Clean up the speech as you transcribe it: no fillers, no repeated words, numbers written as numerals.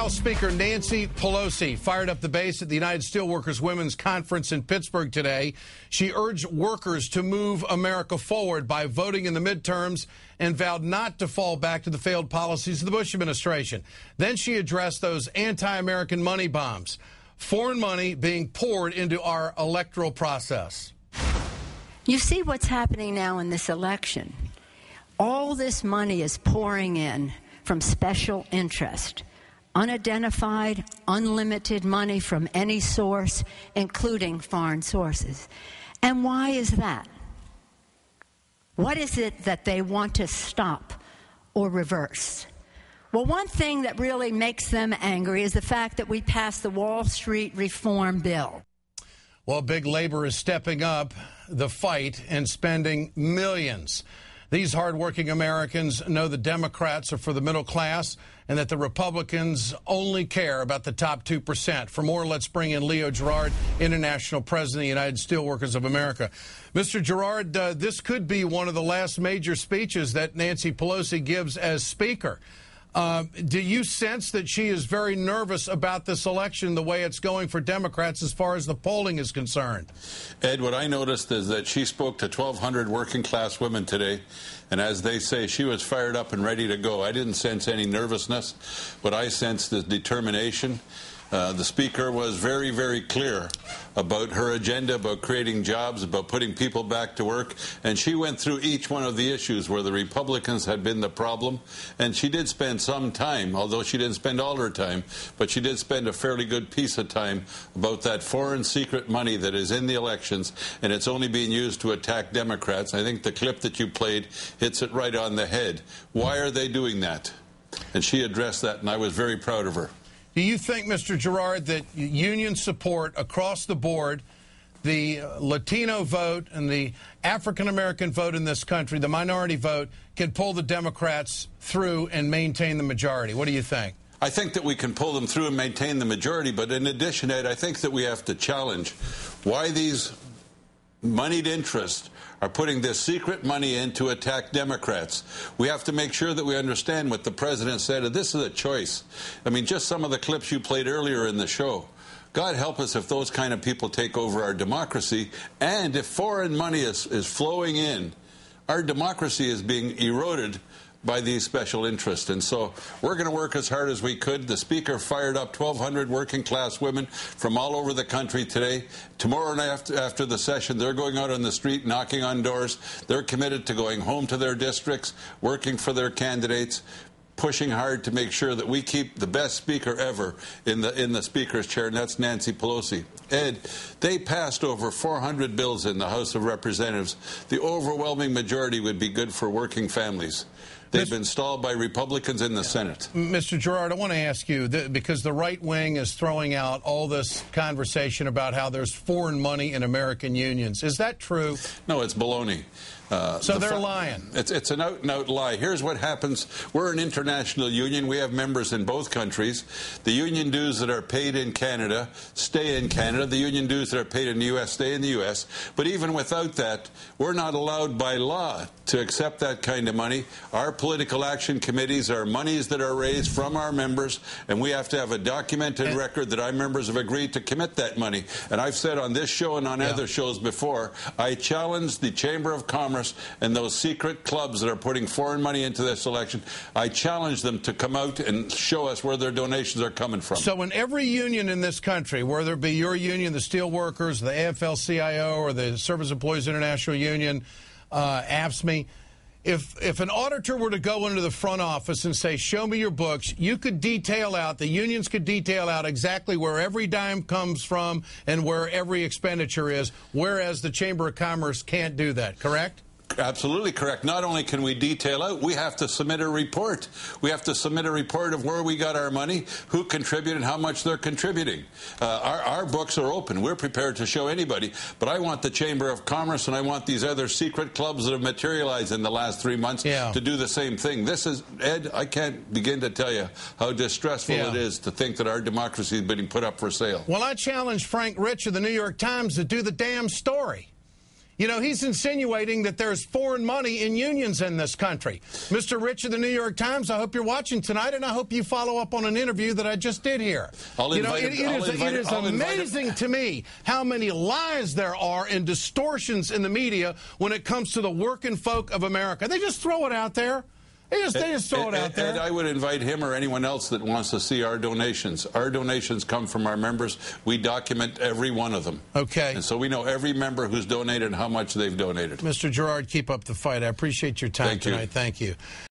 House Speaker Nancy Pelosi fired up the base at the United Steelworkers Women's Conference in Pittsburgh today. She urged workers to move America forward by voting in the midterms and vowed not to fall back to the failed policies of the Bush administration. Then she addressed those anti-American money bombs, foreign money being poured into our electoral process. You see what's happening now in this election. All this money is pouring in from special interest, unidentified, unlimited money from any source, including foreign sources. And why is that? What is it that they want to stop or reverse? Well, one thing that really makes them angry is the fact that we passed the Wall Street reform bill. Well, big labor is stepping up the fight and spending millions. These hardworking Americans know the Democrats are for the middle class and that the Republicans only care about the top 2%. For more, let's bring in Leo Gerard, International President of the United Steelworkers of America. Mr. Gerard, this could be one of the last major speeches that Nancy Pelosi gives as Speaker. Do you sense that she is very nervous about this election, the way it's going for Democrats as far as the polling is concerned? Ed, what I noticed is that she spoke to 1,200 working-class women today, and as they say, she was fired up and ready to go. I didn't sense any nervousness, but I sensed the determination. The Speaker was very, very clear about her agenda, about creating jobs, about putting people back to work. And she went through each one of the issues where the Republicans had been the problem. And she did spend some time, although she didn't spend all her time, but she did spend a fairly good piece of time about that foreign secret money that is in the elections, and it's only being used to attack Democrats. I think the clip that you played hits it right on the head. Why are they doing that? And she addressed that, and I was very proud of her. Do you think, Mr. Gerard, that union support across the board, the Latino vote and the African-American vote in this country, the minority vote, can pull the Democrats through and maintain the majority? What do you think? I think that we can pull them through and maintain the majority, but in addition, Ed, I think that we have to challenge why these moneyed interests are putting this secret money in to attack Democrats. We have to make sure that we understand what the president said. This is a choice. I mean, just some of the clips you played earlier in the show. God help us if those kind of people take over our democracy, and if foreign money is flowing in, our democracy is being eroded by these special interests. And so we're going to work as hard as we could. The Speaker fired up 1,200 working-class women from all over the country today. Tomorrow night after the session, they're going out on the street, knocking on doors. They're committed to going home to their districts, working for their candidates, pushing hard to make sure that we keep the best speaker ever in the Speaker's chair, and that's Nancy Pelosi. Ed, they passed over 400 bills in the House of Representatives. The overwhelming majority would be good for working families. They've been stalled by Republicans in the Senate. Mr. Gerard, I want to ask you, because the right wing is throwing out all this conversation about how there's foreign money in American unions. Is that true? No, it's baloney. So they're lying. It's an out-and-out lie. Here's what happens. We're an international union. We have members in both countries. The union dues that are paid in Canada stay in Canada. The union dues that are paid in the U.S. stay in the U.S. But even without that, we're not allowed by law to accept that kind of money. Our political action committees are monies that are raised from our members, and we have to have a documented record that our members have agreed to commit that money. And I've said on this show and on other shows before, I challenge the Chamber of Commerce and those secret clubs that are putting foreign money into this election. I challenge them to come out and show us where their donations are coming from. So in every union in this country, whether it be your union, the Steelworkers, the AFL-CIO, or the Service Employees International Union, AFSCME, if an auditor were to go into the front office and say, show me your books, you could detail out, the unions could detail out exactly where every dime comes from and where every expenditure is, whereas the Chamber of Commerce can't do that, correct? Absolutely correct. Not only can we detail out, we have to submit a report. We have to submit a report of where we got our money, who contributed, how much they're contributing. Our books are open. We're prepared to show anybody. But I want the Chamber of Commerce and I want these other secret clubs that have materialized in the last 3 months to do the same thing. This is, Ed, I can't begin to tell you how distressful it is to think that our democracy is being put up for sale. Well, I challenge Frank Rich of the New York Times to do the damn story. You know, he's insinuating that there's foreign money in unions in this country. Mr. Rich of the New York Times, I hope you're watching tonight, and I hope you follow up on an interview that I just did here. It is amazing to me how many lies there are and distortions in the media when it comes to the working folk of America. They just throw it out there. They just throw it out there. And I would invite him or anyone else that wants to see our donations. Our donations come from our members. We document every one of them. Okay. And so we know every member who's donated and how much they've donated. Mr. Gerard, keep up the fight. I appreciate your time tonight. Thank you.